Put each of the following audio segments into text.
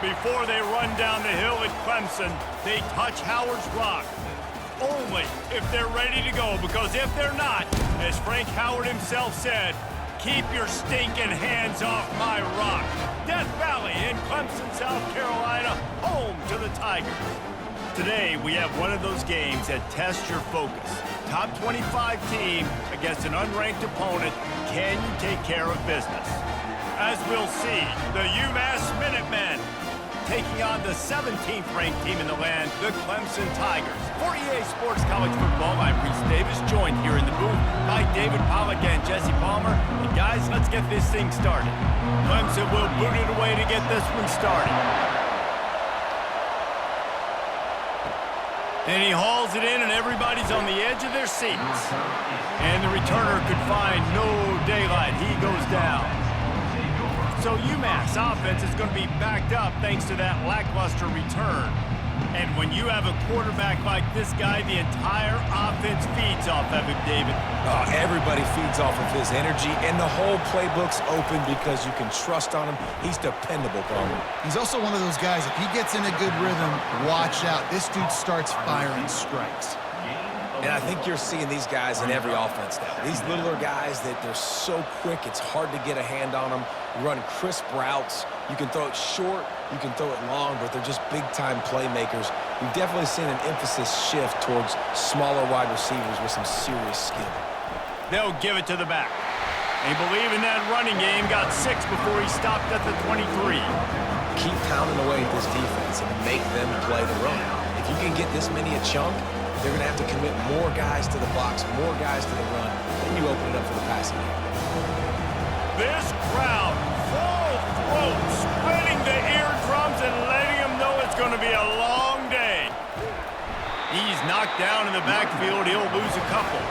Before they run down the hill at Clemson, they touch Howard's rock. Only if they're ready to go, because if they're not, as Frank Howard himself said, keep your stinking hands off my rock. Death Valley in Clemson, South Carolina, home to the Tigers. Today, we have one of those games that tests your focus. Top 25 team against an unranked opponent. Can you take care of business? As we'll see, the UMass Minutemen taking on the 17th ranked team in the land, the Clemson Tigers. For EA Sports College Football, I'm Reese Davis, joined here in the booth by David Pollack and Jesse Palmer. And guys, let's get this thing started. Clemson will boot it away to get this one started. And he hauls it in, and everybody's on the edge of their seats. And the returner could find no daylight. He goes down. So UMass offense is going to be backed up thanks to that lackluster return. And when you have a quarterback like this guy, the entire offense feeds off of him, David. Everybody feeds off of his energy, and the whole playbook's open because you can trust on him. He's dependable, Palmer. He's also one of those guys, if he gets in a good rhythm, watch out. This dude starts firing strikes. And I think you're seeing these guys in every offense now. These littler guys that they're so quick, it's hard to get a hand on them. You run crisp routes. You can throw it short, you can throw it long, but they're just big-time playmakers. We've definitely seen an emphasis shift towards smaller wide receivers with some serious skill. They'll give it to the back. They believe in that running game, got 6 before he stopped at the 23. Keep pounding away at this defense and make them play the run. If you can get this many a chunk, they're going to have to commit more guys to the box, more guys to the run. Then you open it up for the passing game. This crowd, full throat, splitting the eardrums and letting them know it's going to be a long day. He's knocked down in the backfield. He'll lose a couple.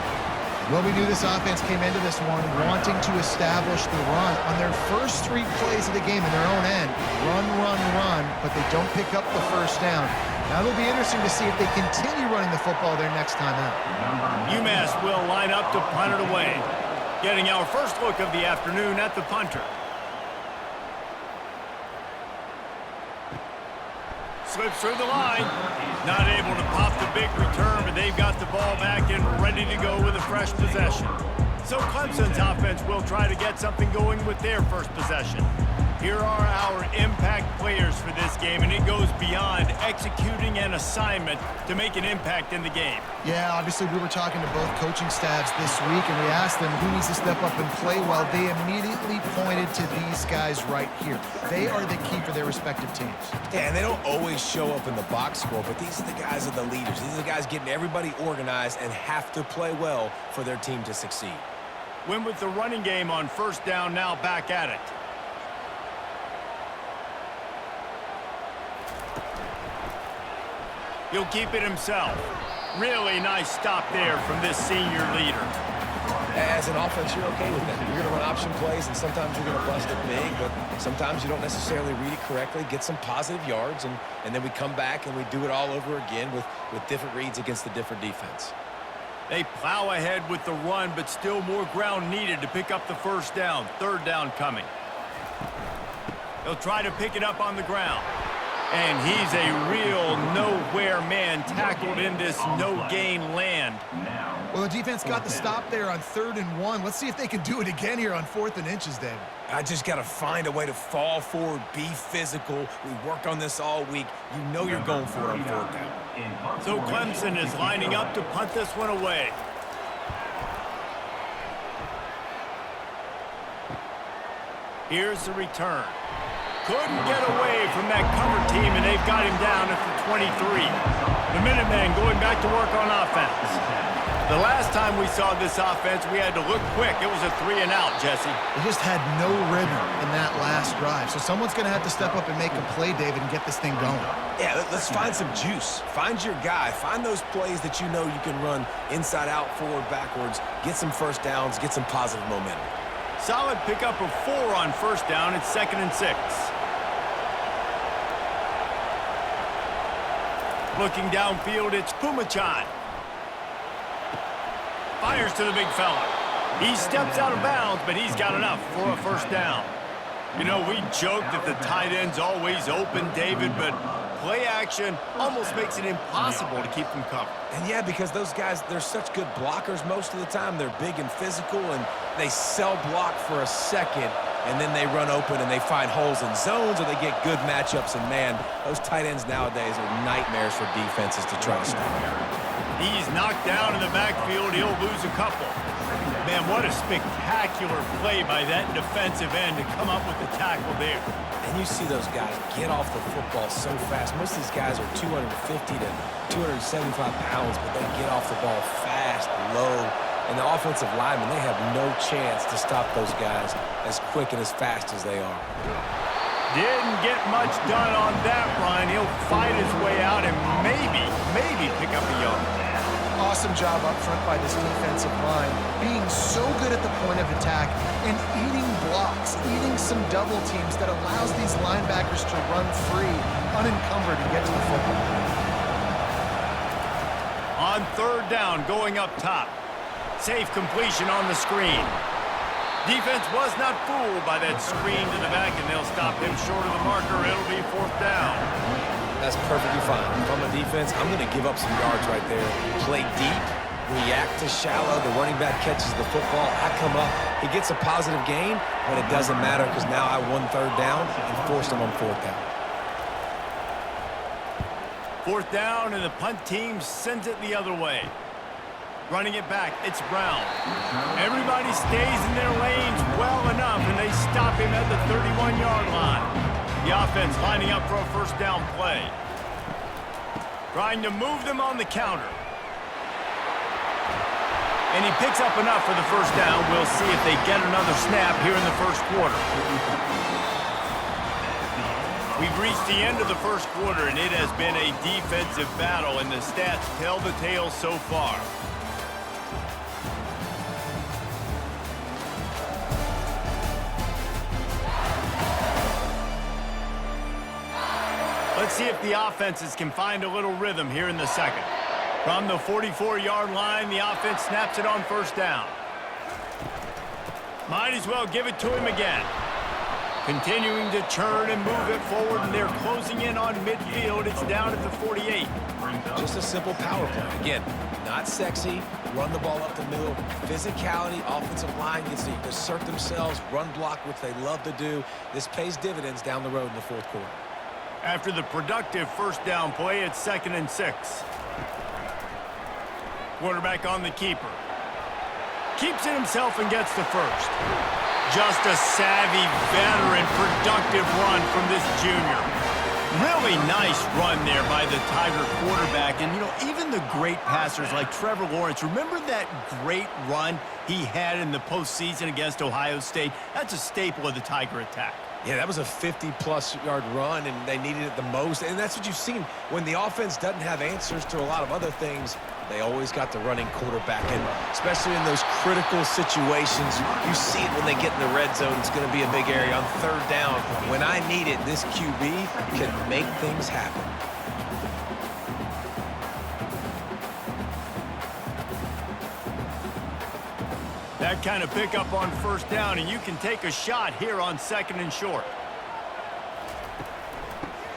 Well, we knew this offense came into this one wanting to establish the run. On their first 3 plays of the game in their own end, run, but they don't pick up the first down. Now it'll be interesting to see if they continue running the football their next time out. UMass will line up to punt it away. Getting our first look of the afternoon at the punter. Slips through the line. Not able to pop the big return, but they've got the ball back and ready to go with a fresh possession. So Clemson's offense will try to get something going with their first possession. Here are our impact players for this game, and it goes beyond executing an assignment to make an impact in the game. Yeah, obviously we were talking to both coaching staffs this week, and we asked them who needs to step up and play well. They immediately pointed to these guys right here. They are the key for their respective teams. Yeah, and they don't always show up in the box score, but these are the guys that are the leaders. These are the guys getting everybody organized and have to play well for their team to succeed. Win with the running game on first down, now back at it. He'll keep it himself. Really nice stop there from this senior leader. As an offense, you're okay with that. You're going to run option plays, and sometimes you're going to bust it big, but sometimes you don't necessarily read it correctly, get some positive yards, and then we come back and we do it all over again with different reads against the different defense. They plow ahead with the run, but still more ground needed to pick up the first down. Third down coming. They'll try to pick it up on the ground. And he's a real nowhere man tackled in this no-gain land. Well, the defense got the stop there on 3rd and 1. Let's see if they can do it again here on 4th and inches, David. I just got to find a way to fall forward, be physical. We work on this all week. You know you're going for it on 4th down. So Clemson is lining up to punt this one away. Here's the return. Couldn't get away from that cover team, and they've got him down at the 23. The Minutemen going back to work on offense. The last time we saw this offense, we had to look quick. It was a 3-and-out, Jesse. They just had no rhythm in that last drive. So someone's going to have to step up and make a play, David, and get this thing going. Yeah, let's find some juice. Find your guy. Find those plays that you know you can run inside out, forward, backwards. Get some first downs. Get some positive momentum. Solid pickup of 4 on first down. It's 2nd and 6. Looking downfield, it's Pumachan. Fires to the big fella. He steps out of bounds, but he's got enough for a first down. You know, we joke that the tight end's always open, David, but play action almost makes it impossible to keep them covered. And yeah, because those guys, they're such good blockers most of the time. They're big and physical, and they sell block for a second, and then they run open and they find holes in zones, or they get good matchups. And man, those tight ends nowadays are nightmares for defenses to try to stop. He's knocked down in the backfield. He'll lose a couple. Man, what a spectacular play by that defensive end to come up with the tackle there. And you see those guys get off the football so fast. Most of these guys are 250 to 275 pounds, but they get off the ball fast, low. And the offensive linemen, they have no chance to stop those guys as quick and as fast as they are. Didn't get much done on that run. He'll fight his way out and maybe pick up a yard. Awesome job up front by this defensive line, being so good at the point of attack and eating blocks, eating some double teams that allows these linebackers to run free, unencumbered, and get to the football. On third down, going up top. Safe completion on the screen. Defense was not fooled by that screen to the back, and they'll stop him short of the marker. It'll be fourth down. That's perfectly fine. If I'm a defense, I'm going to give up some yards right there. Play deep, react to shallow. The running back catches the football. I come up. He gets a positive gain, but it doesn't matter because now I won third down and forced him on fourth down. Fourth down, and the punt team sends it the other way. Running it back, it's Brown. Everybody stays in their lanes well enough, and they stop him at the 31-yard line. The offense lining up for a first down play. Trying to move them on the counter. And he picks up enough for the first down. We'll see if they get another snap here in the first quarter. We've reached the end of the first quarter, and it has been a defensive battle, and the stats tell the tale so far. Let's see if the offenses can find a little rhythm here in the second. From the 44-yard line, the offense snaps it on first down. Might as well give it to him again. Continuing to churn and move it forward, and they're closing in on midfield. It's down at the 48. Just a simple power play. Again, not sexy. Run the ball up the middle. Physicality, offensive line gets to assert themselves, run block, which they love to do. This pays dividends down the road in the fourth quarter. After the productive first down play, it's 2nd and 6. Quarterback on the keeper. Keeps it himself and gets the first. Just a savvy, veteran, productive run from this junior. Really nice run there by the Tiger quarterback. And, you know, even the great passers like Trevor Lawrence, remember that great run he had in the postseason against Ohio State? That's a staple of the Tiger attack. Yeah, that was a 50-plus yard run, and they needed it the most. And that's what you've seen. When the offense doesn't have answers to a lot of other things, they always got the running quarterback. And especially in those critical situations, you see it when they get in the red zone. It's going to be a big area on third down. When I need it, this QB can make things happen. That kind of pickup on first down, and you can take a shot here on 2nd and short.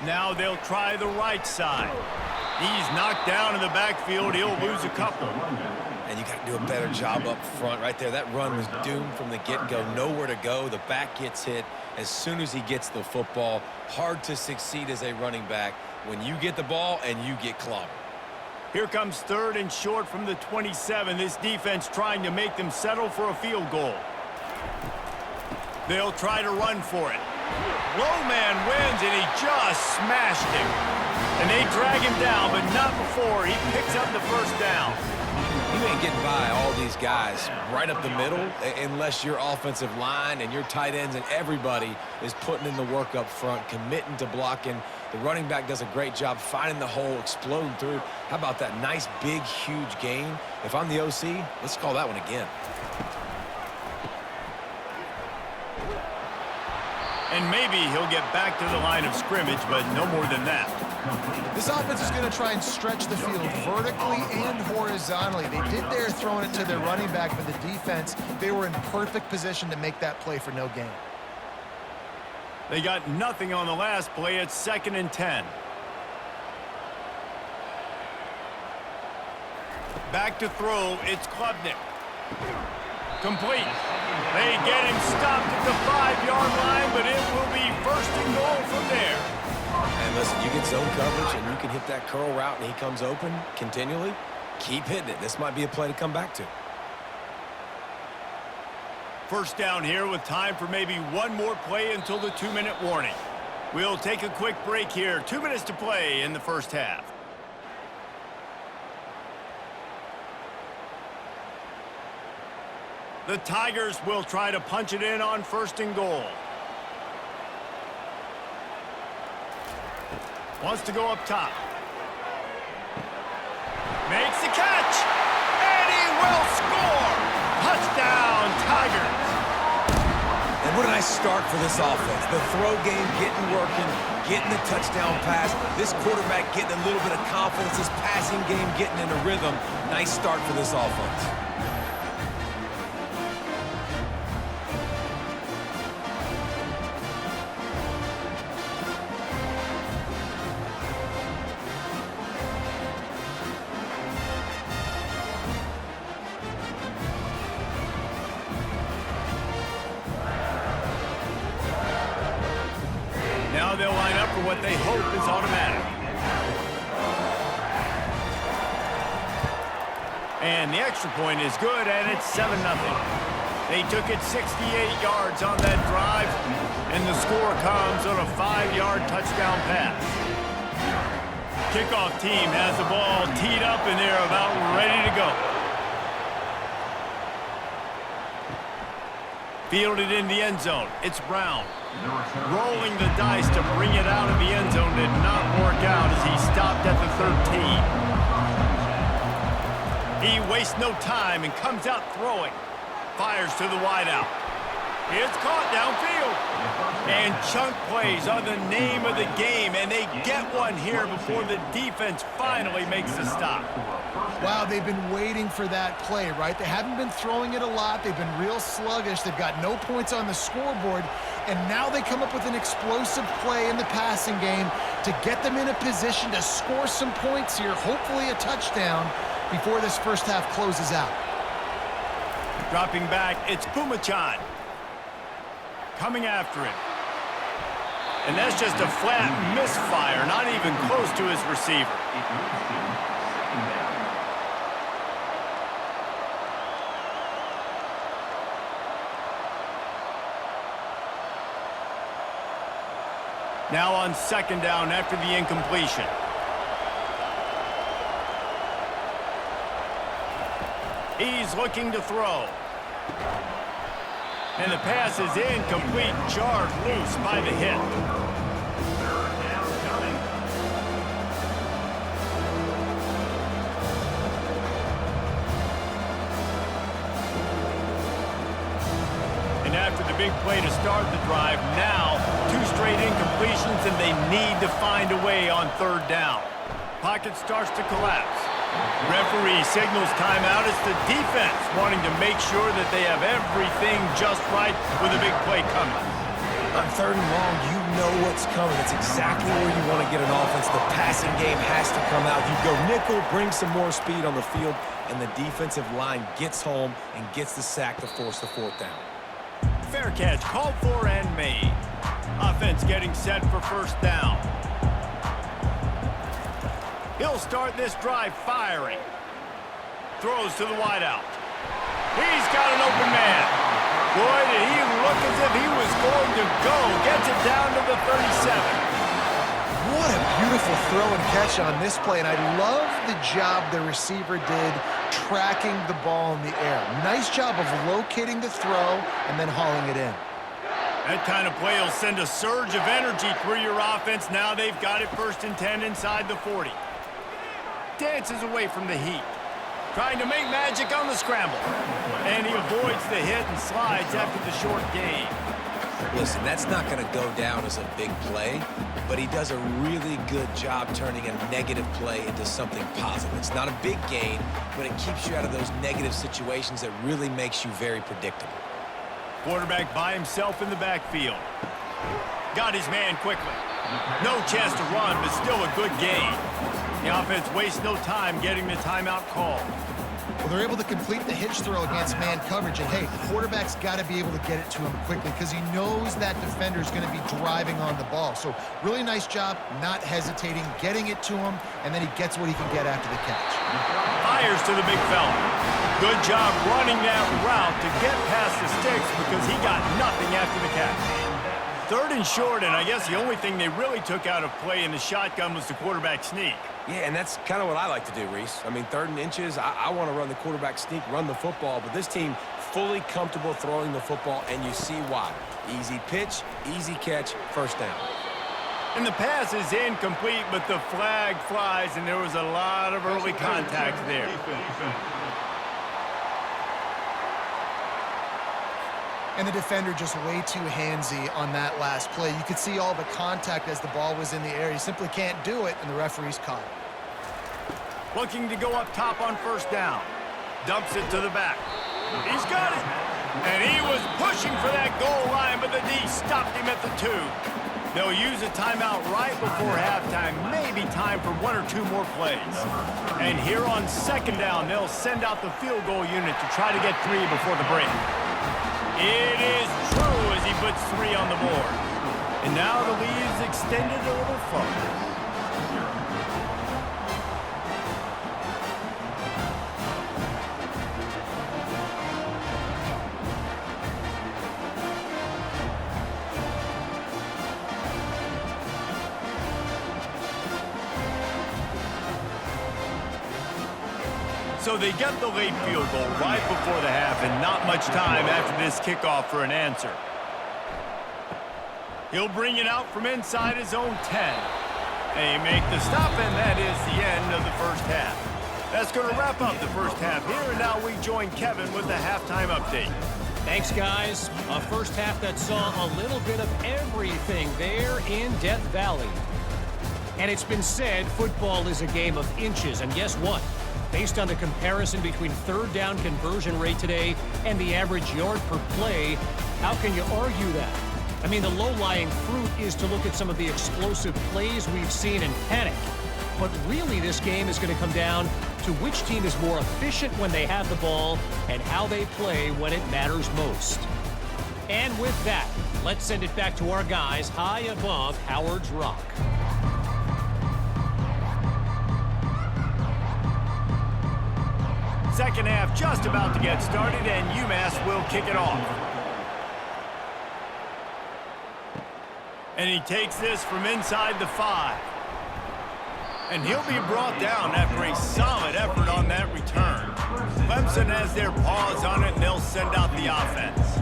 Now they'll try the right side. He's knocked down in the backfield. He'll lose a couple. And you got to do a better job up front right there. That run was doomed from the get-go. Nowhere to go. The back gets hit as soon as he gets the football. Hard to succeed as a running back when you get the ball and you get clobbered. Here comes 3rd and short from the 27. This defense trying to make them settle for a field goal. They'll try to run for it. Low man wins, and he just smashed him. And they drag him down, but not before he picks up the first down. You ain't getting by all these guys right up the middle unless your offensive line and your tight ends and everybody is putting in the work up front, committing to blocking. The running back does a great job finding the hole, exploding through. How about that nice, big, huge gain? If I'm the OC, let's call that one again. And maybe he'll get back to the line of scrimmage, but no more than that. This offense is going to try and stretch the field vertically and horizontally. They did there throwing it to their running back, but the defense, they were in perfect position to make that play for no gain. They got nothing on the last play. It's 2nd and 10. Back to throw. It's Klubnik. Complete. They get him stopped at the 5-yard line, but it will be 1st and goal from there. And listen, you get zone coverage and you can hit that curl route and he comes open continually. Keep hitting it. This might be a play to come back to. 1st down here with time for maybe one more play until the 2-minute warning. We'll take a quick break here. 2 minutes to play in the 1st half. The Tigers will try to punch it in on 1st and goal. Wants to go up top. Makes the catch. And he will score. Touchdown, Tigers. And what a nice start for this offense. The throw game getting working, getting the touchdown pass. This quarterback getting a little bit of confidence. This passing game getting in a rhythm. Nice start for this offense. Now they'll line up for what they hope is automatic. And the extra point is good, and it's 7-0. They took it 68 yards on that drive, and the score comes on a 5-yard touchdown pass. Kickoff team has the ball teed up, and they're about ready to go. Fielded in the end zone. It's Brown. Rolling the dice to bring it out of the end zone did not work out as he stopped at the 13. He wastes no time and comes out throwing. Fires to the wideout. It's caught downfield. And chunk plays are the name of the game, and they get one here before the defense finally makes the stop. Wow, they've been waiting for that play, right? They haven't been throwing it a lot. They've been real sluggish. They've got no points on the scoreboard, and now they come up with an explosive play in the passing game to get them in a position to score some points here, hopefully a touchdown, before this 1st half closes out. Dropping back, it's Pumachan. Coming after him. And that's just a flat misfire, not even close to his receiver. Now on 2nd down after the incompletion. He's looking to throw. And the pass is incomplete, jarred loose by the hit. And after the big play to start the drive, now 2 straight incompletions, and they need to find a way on 3rd down. Pocket starts to collapse. Referee signals timeout. It's the defense wanting to make sure that they have everything just right with a big play coming. On 3rd and long, you know what's coming. It's exactly where you want to get an offense. The passing game has to come out. You go nickel, bring some more speed on the field, and the defensive line gets home and gets the sack to force the 4th down. Fair catch called for and made. Offense getting set for 1st down. He'll start this drive firing. Throws to the wideout. He's got an open man. Boy, did he look as if he was going to go. Gets it down to the 37. What a beautiful throw and catch on this play, and I love the job the receiver did tracking the ball in the air. Nice job of locating the throw and then hauling it in. That kind of play will send a surge of energy through your offense. Now they've got it 1st and 10 inside the 40. Dances away from the heat. Trying to make magic on the scramble. And he avoids the hit and slides after the short gain. Listen, that's not going to go down as a big play, but he does a really good job turning a negative play into something positive. It's not a big gain, but it keeps you out of those negative situations that really makes you very predictable. Quarterback by himself in the backfield. Got his man quickly. No chance to run, but still a good gain. The offense wastes no time getting the timeout call. Well, they're able to complete the hitch throw against man coverage, and hey, the quarterback's got to be able to get it to him quickly because he knows that defender's going to be driving on the ball. So really nice job, not hesitating, getting it to him, and then he gets what he can get after the catch. Fires to the big fella. Good job running that route to get past the sticks because he got nothing after the catch. 3rd and short, and I guess the only thing they really took out of play in the shotgun was the quarterback sneak. Yeah, and that's kind of what I like to do, Reese. I mean, 3rd and inches, I want to run the quarterback sneak, run the football, but this team fully comfortable throwing the football, and you see why. Easy pitch, easy catch, first down. And the pass is incomplete, but the flag flies, and there was a lot of early contact there. And the defender just way too handsy on that last play. You could see all the contact as the ball was in the air. He simply can't do it, and the referee's caught it. Looking to go up top on first down. Dumps it to the back. He's got it. And he was pushing for that goal line, but the D stopped him at the 2. They'll use a timeout right before halftime. Maybe time for 1 or 2 more plays. And here on second down, they'll send out the field goal unit to try to get 3 before the break. It is true as he puts 3 on the board. And now the lead's extended a little further. So they get the late field goal right before the half, and not much time after this kickoff for an answer. He'll bring it out from inside his own 10. They make the stop, and that is the end of the first half. That's going to wrap up the first half here, and now we join Kevin with the halftime update. Thanks, guys. A first half that saw a little bit of everything there in Death Valley. And it's been said football is a game of inches, and guess what? Based on the comparison between 3rd down conversion rate today and the average yard per play, how can you argue that? I mean, the low-lying fruit is to look at some of the explosive plays we've seen and panic. But really, this game is going to come down to which team is more efficient when they have the ball and how they play when it matters most. And with that, let's send it back to our guys high above Howard's Rock. Second half just about to get started, and UMass will kick it off. And he takes this from inside the 5. And he'll be brought down after a solid effort on that return. Clemson has their paws on it, and they'll send out the offense.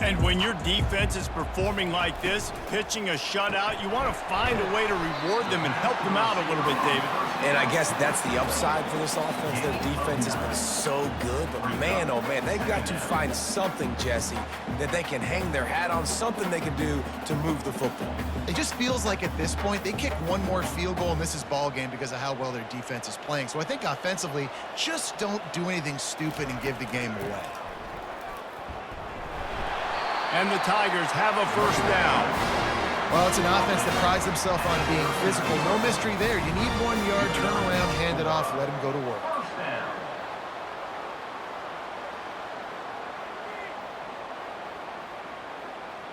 And when your defense is performing like this, pitching a shutout, you want to find a way to reward them and help them out a little bit, David. And I guess that's the upside for this offense. Their defense has been so good, but man, oh man, they've got to find something, Jesse, that they can hang their hat on, something they can do to move the football. It just feels like at this point, they kick one more field goal, and this is ball game because of how well their defense is playing. So I think offensively, just don't do anything stupid and give the game away. And the Tigers have a first down. Well, it's an offense that prides themselves on being physical. No mystery there. You need 1 yard, turn around, hand it off, let them go to work.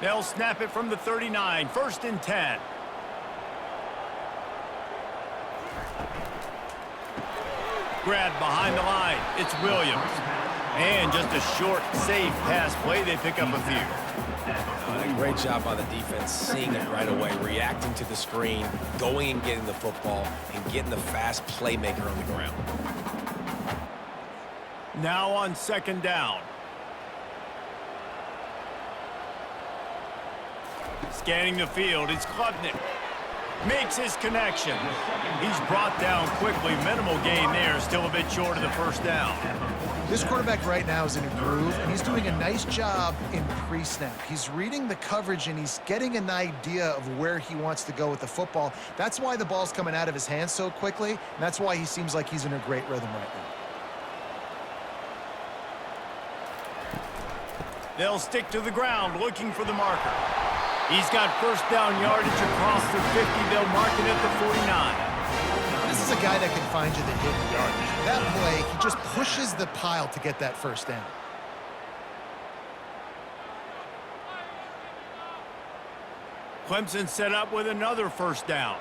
They'll snap it from the 39, 1st and 10. Grabbed behind the line. It's Williams. And just a short, safe pass play. They pick up a few. Great job by the defense, seeing it right away, reacting to the screen, going and getting the football, and getting the fast playmaker on the ground. Now on second down. Scanning the field, it's Klubnik. Makes his connection. He's brought down quickly. Minimal gain there, still a bit short of the first down. This quarterback right now is in a groove, and he's doing a nice job in pre-snap. He's reading the coverage, and he's getting an idea of where he wants to go with the football. That's why the ball's coming out of his hands so quickly, and that's why he seems like he's in a great rhythm right now. They'll stick to the ground looking for the marker. He's got first down yardage across the 50. They'll mark it at the 49. This is a guy that can find you the hidden yardage. That play, he just pushes the pile to get that first down. Clemson set up with another first down.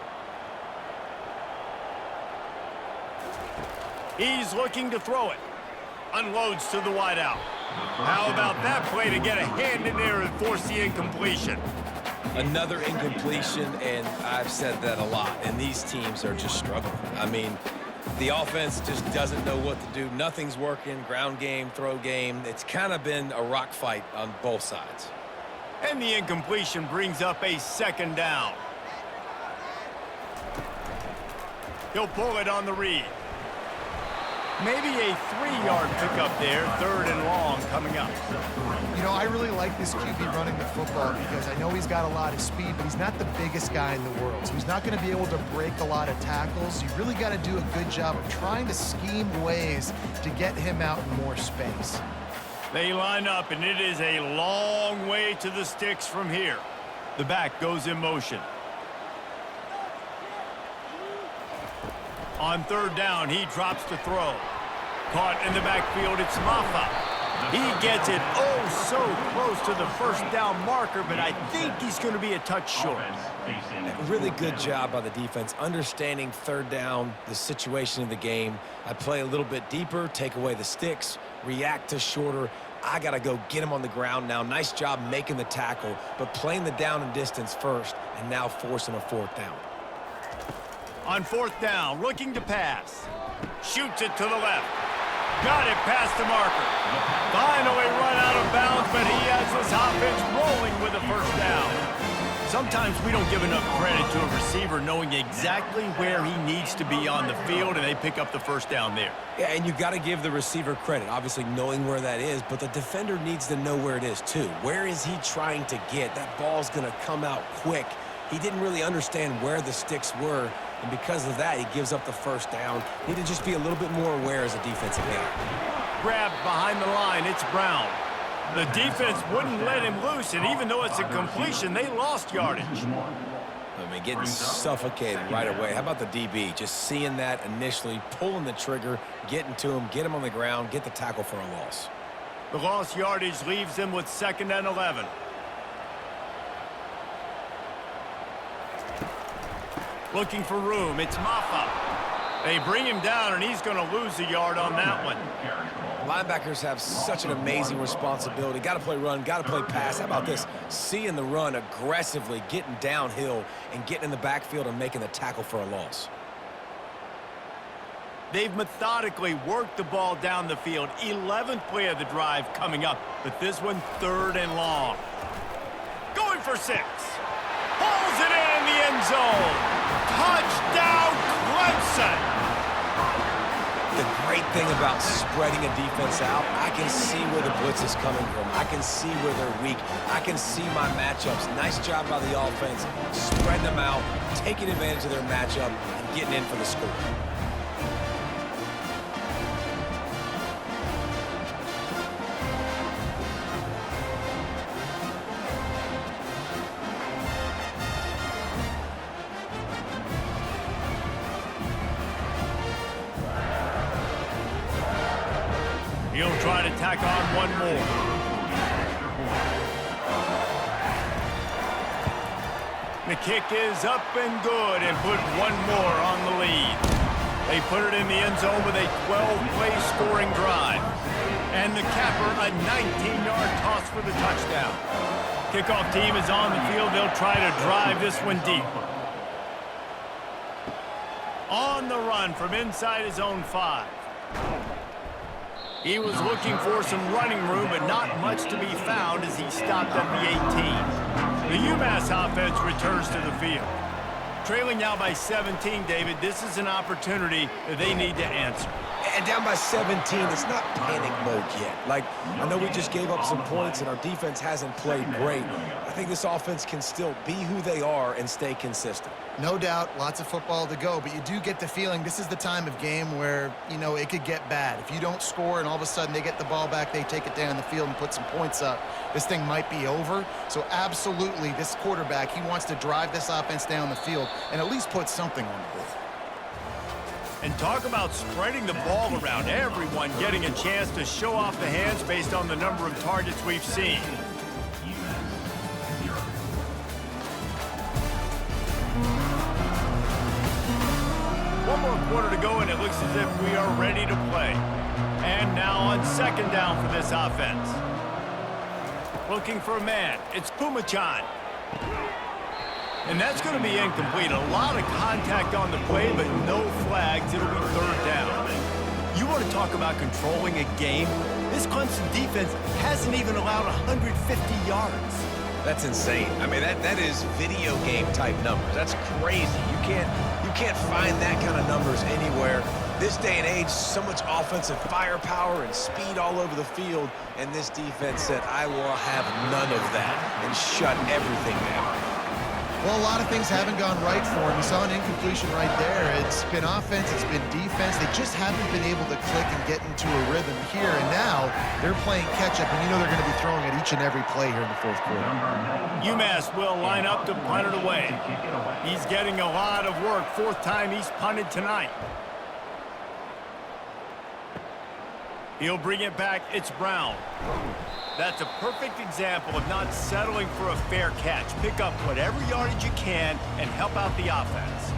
He's looking to throw it. Unloads to the wideout. How about that play to get a hand in there and force the incompletion? Another incompletion, and I've said that a lot, and these teams are just struggling. I mean, the offense just doesn't know what to do. Nothing's working, ground game, throw game. It's kind of been a rock fight on both sides. And the incompletion brings up a second down. He'll pull it on the read. Maybe a 3-yard pickup there, third and long coming up. You know, I really like this QB running the football because I know he's got a lot of speed, but he's not the biggest guy in the world. So he's not going to be able to break a lot of tackles. You really got to do a good job of trying to scheme ways to get him out in more space. They line up, and it is a long way to the sticks from here. The back goes in motion. On third down, he drops to throw. Caught in the backfield, it's Maffa. He gets it so close to the first down marker, but I think he's going to be a touch short. Really good job by the defense, understanding third down, the situation of the game. I play a little bit deeper, take away the sticks, react to shorter. I got to go get him on the ground now. Nice job making the tackle, but playing the down and distance first, and now forcing a fourth down. On fourth down, looking to pass. Shoots it to the left. Got it past the marker. Finally run out of bounds, but he has this offense rolling with a first down. Sometimes we don't give enough credit to a receiver knowing exactly where he needs to be on the field, and they pick up the first down there. Yeah, and you got to give the receiver credit, obviously knowing where that is, but the defender needs to know where it is too. Where is he trying to get? That ball's going to come out quick. He didn't really understand where the sticks were, and because of that, he gives up the first down. Need to just be a little bit more aware as a defensive guy. Grabbed behind the line, it's Brown. The defense wouldn't let him loose, and even though it's a completion, they lost yardage. I mean, getting suffocated right away. How about the DB? Just seeing that initially, pulling the trigger, getting to him, get him on the ground, get the tackle for a loss. The lost yardage leaves them with 2nd and 11. Looking for room, it's Maffa. They bring him down, and he's going to lose a yard on that one. Linebackers have such an amazing responsibility. Got to play run, got to play pass. How about this? Seeing the run aggressively, getting downhill, and getting in the backfield and making the tackle for a loss. They've methodically worked the ball down the field. 11th play of the drive coming up, but this one 3rd and long. Going for 6. Pulls it in the end zone. Touchdown, Clemson! The great thing about spreading a defense out, I can see where the blitz is coming from. I can see where they're weak. I can see my matchups. Nice job by the offense, spreading them out, taking advantage of their matchup, and getting in for the score. He'll try to tack on one more. The kick is up and good, and put one more on the lead. They put it in the end zone with a 12-play scoring drive. And the capper, a 19-yard toss for the touchdown. Kickoff team is on the field. They'll try to drive this one deep. On the run from inside his own 5. He was looking for some running room, but not much to be found as he stopped at the 18. The UMass offense returns to the field. Trailing now by 17, David, this is an opportunity that they need to answer. And down by 17, it's not panic mode yet. Like, I know we just gave up some points and our defense hasn't played great. I think this offense can still be who they are and stay consistent. No doubt, lots of football to go, but you do get the feeling this is the time of game where, you know, it could get bad. If you don't score and all of a sudden they get the ball back, they take it down the field and put some points up, this thing might be over. So absolutely, this quarterback, he wants to drive this offense down the field and at least put something on the board. And talk about spreading the ball around, everyone getting a chance to show off the hands based on the number of targets we've seen. One more quarter to go, and it looks as if we are ready to play. And now on second down for this offense. Looking for a man. It's Pumachan. And that's going to be incomplete. A lot of contact on the play, but no flags. It'll be third down. You want to talk about controlling a game? This Clemson defense hasn't even allowed 150 yards. That's insane. I mean, that is video game type numbers. That's crazy. You can't find that kind of numbers anywhere. This day and age, so much offensive firepower and speed all over the field, and this defense said, I will have none of that, and shut everything down. Well, a lot of things haven't gone right for him. You saw an incompletion right there. It's been offense, it's been defense. They just haven't been able to click and get into a rhythm here. And now they're playing catch-up, and you know they're going to be throwing at each and every play here in the fourth quarter. UMass will line up to punt it away. He's getting a lot of work. Fourth time he's punted tonight. He'll bring it back. It's Brown. That's a perfect example of not settling for a fair catch. Pick up whatever yardage you can and help out the offense.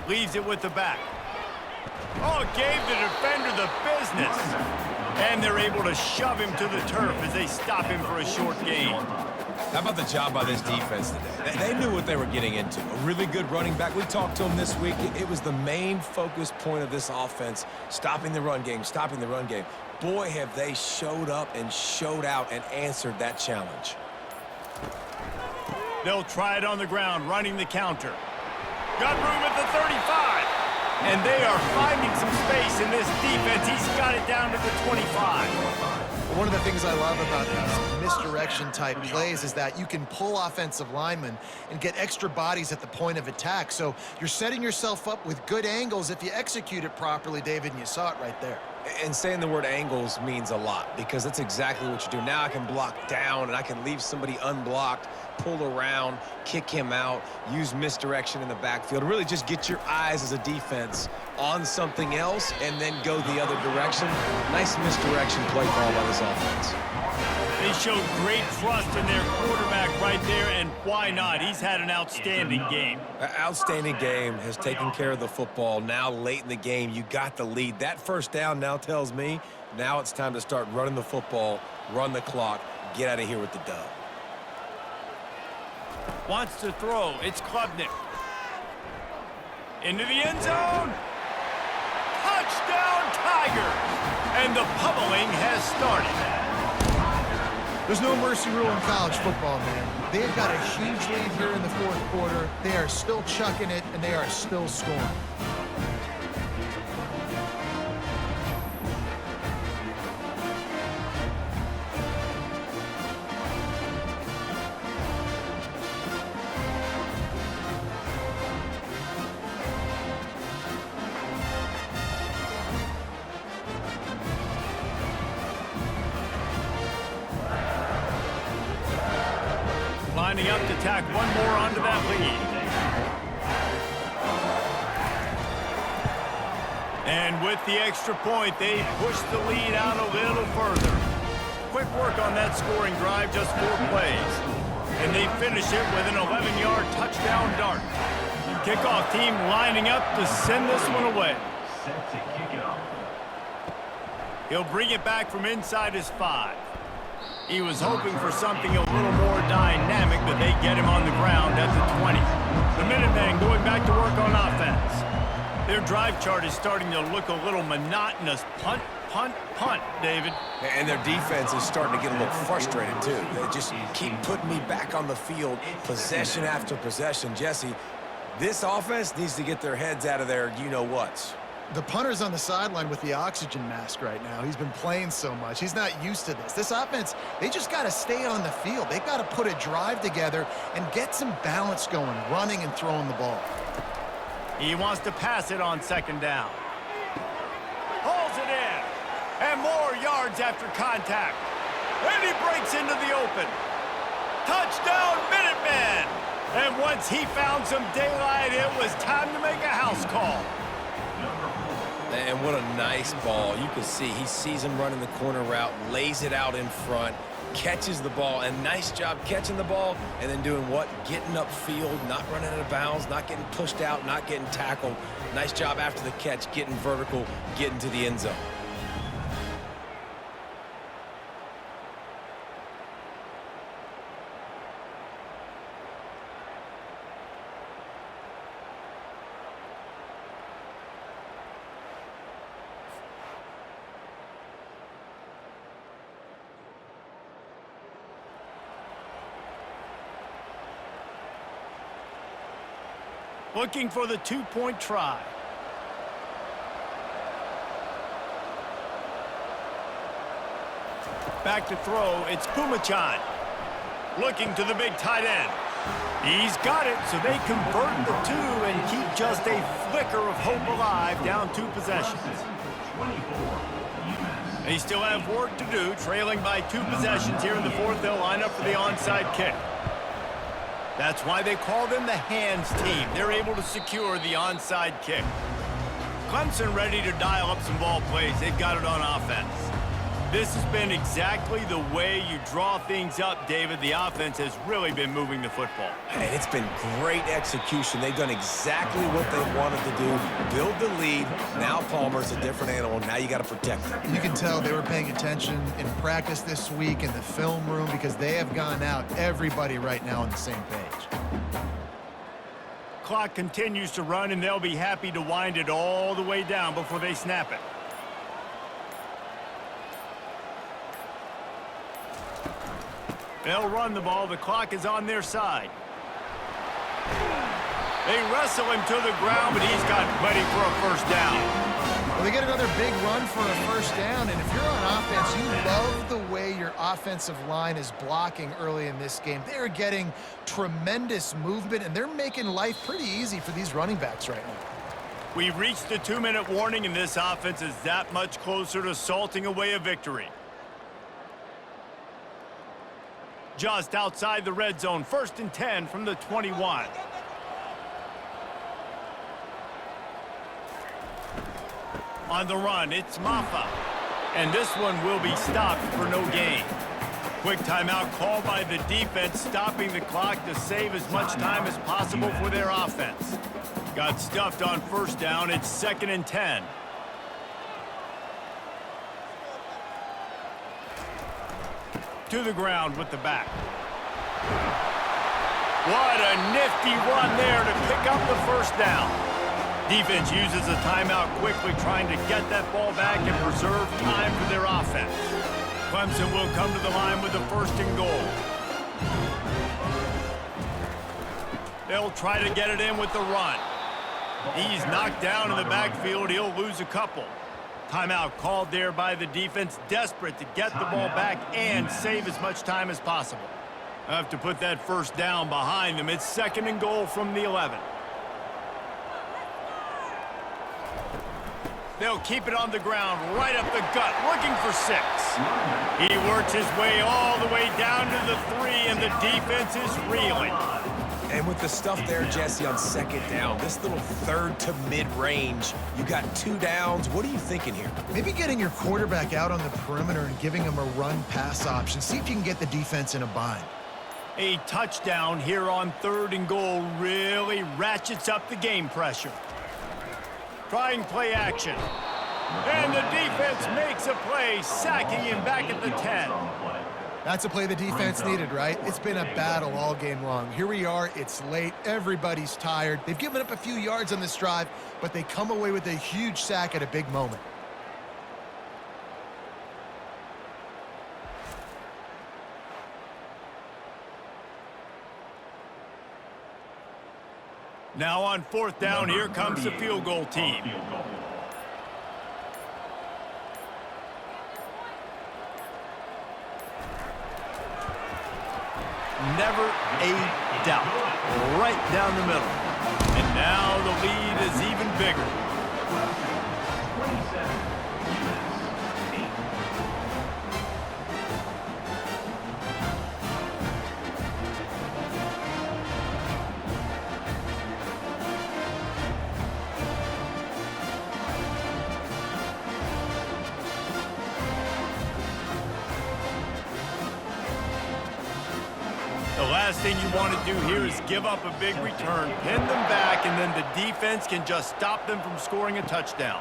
Leaves it with the back. Oh, gave the defender the business. And they're able to shove him to the turf as they stop him for a short gain. How about the job by this defense today? They knew what they were getting into. A really good running back. We talked to him this week. It was the main focus point of this offense, stopping the run game, stopping the run game. Boy, have they showed up and showed out and answered that challenge. They'll try it on the ground, running the counter. Got room at the 35. And they are finding some space in this defense. He's got it down to the 25. One of the things I love about these misdirection-type plays is that you can pull offensive linemen and get extra bodies at the point of attack. So you're setting yourself up with good angles if you execute it properly, David, and you saw it right there. And saying the word angles means a lot because that's exactly what you do. Now I can block down and I can leave somebody unblocked, pull around, kick him out, use misdirection in the backfield. Really just get your eyes as a defense on something else and then go the other direction. Nice misdirection play call by this offense. They showed great trust in their quarterback right there, and why not? He's had an outstanding game. Outstanding game, has taken care of the football. Now late in the game, you got the lead. That first down now tells me now it's time to start running the football, run the clock, get out of here with the dub. Wants to throw. It's Klubnik. Into the end zone. Touchdown, Tigers! And the pummeling has started. There's no mercy rule in college football, man. They've got a huge lead here in the fourth quarter. They are still chucking it, and they are still scoring. Lining up to tack one more onto that lead. And with the extra point, they push the lead out a little further. Quick work on that scoring drive, just 4 plays. And they finish it with an 11-yard touchdown dart. Kickoff team lining up to send this one away. He'll bring it back from inside his 5. He was hoping for something a little more dynamic, but they get him on the ground at the 20. The Minutemen going back to work on offense. Their drive chart is starting to look a little monotonous. Punt, punt, punt, David. And their defense is starting to get a little frustrated, too. They just keep putting me back on the field, possession after possession. Jesse, this offense needs to get their heads out of their you-know-whats. The punter's on the sideline with the oxygen mask right now. He's been playing so much. He's not used to this. This offense, they just got to stay on the field. They've got to put a drive together and get some balance going, running and throwing the ball. He wants to pass it on second down. Hauls it in. And more yards after contact. And he breaks into the open. Touchdown, Minutemen! And once he found some daylight, it was time to make a house call. And what a nice ball. You can see he sees him running the corner route, lays it out in front, catches the ball, and nice job catching the ball and then doing what? Getting upfield, not running out of bounds, not getting pushed out, not getting tackled. Nice job after the catch, getting vertical, getting to the end zone. Looking for the two-point try. Back to throw, it's Pumachan. Looking to the big tight end. He's got it, so they convert the two and keep just a flicker of hope alive, down 2 possessions. They still have work to do, trailing by 2 possessions here in the fourth. They'll line up for the onside kick. That's why they call them the hands team. They're able to secure the onside kick. Clemson ready to dial up some ball plays. They've got it on offense. This has been exactly the way you draw things up, David. The offense has really been moving the football. And it's been great execution. They've done exactly what they wanted to do. Build the lead. Now Palmer's a different animal. Now you got to protect him. You can tell they were paying attention in practice this week in the film room because they have gone out, everybody right now on the same page. Clock continues to run, and they'll be happy to wind it all the way down before they snap it. They'll run the ball. The clock is on their side. They wrestle him to the ground, but he's got plenty for a first down. Well, they get another big run for a first down, and if you're on offense, you love the way your offensive line is blocking early in this game. They're getting tremendous movement, and they're making life pretty easy for these running backs right now. We've reached the 2-minute warning, and this offense is that much closer to salting away a victory. Just outside the red zone, 1st and 10 from the 21. On the run, it's Maffa. And this one will be stopped for no gain. Quick timeout called by the defense, stopping the clock to save as much time as possible for their offense. Got stuffed on first down, it's 2nd and 10. To the ground with the back. What a nifty run there to pick up the first down. Defense uses a timeout quickly, trying to get that ball back and preserve time for their offense. Clemson will come to the line with the 1st and goal. They'll try to get it in with the run. He's knocked down in the backfield. He'll lose a couple. Timeout called there by the defense, desperate to get the ball back and save as much time as possible. Have to put that first down behind them. It's 2nd and goal from the 11. They'll keep it on the ground, right up the gut, looking for 6. He works his way all the way down to the 3, and the defense is reeling. And with the stuff there, Jesse, on 2nd down, this little 3rd to mid-range, you got 2 downs. What are you thinking here? Maybe getting your quarterback out on the perimeter and giving him a run-pass option. See if you can get the defense in a bind. A touchdown here on 3rd and goal really ratchets up the game pressure. Trying play action. And the defense makes a play, sacking him back at the 10. That's a play the defense needed, right? It's been a battle all game long. Here we are, it's late, everybody's tired. They've given up a few yards on this drive, but they come away with a huge sack at a big moment. Now on 4th down, here comes the field goal team. never a doubt. Right down the middle. And now the lead is even bigger. The last thing you want to do here is give up a big return, pin them back, and then the defense can just stop them from scoring a touchdown.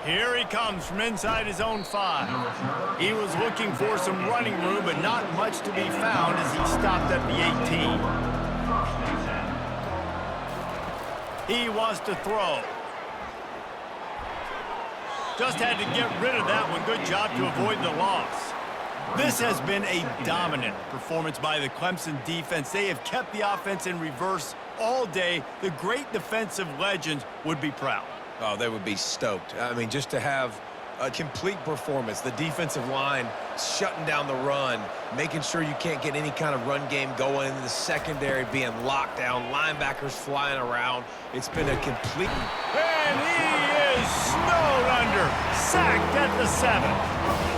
Here he comes from inside his own 5. He was looking for some running room, but not much to be found as he stopped at the 18. He wants to throw. Just had to get rid of that one. Good job to avoid the loss. This has been a dominant performance by the Clemson defense. They have kept the offense in reverse all day. The great defensive legends would be proud. Oh, they would be stoked. I mean, just to have a complete performance. The defensive line shutting down the run, making sure you can't get any kind of run game going, in the secondary being locked down, linebackers flying around. It's been a complete... And he is snowed under, sacked at the 7.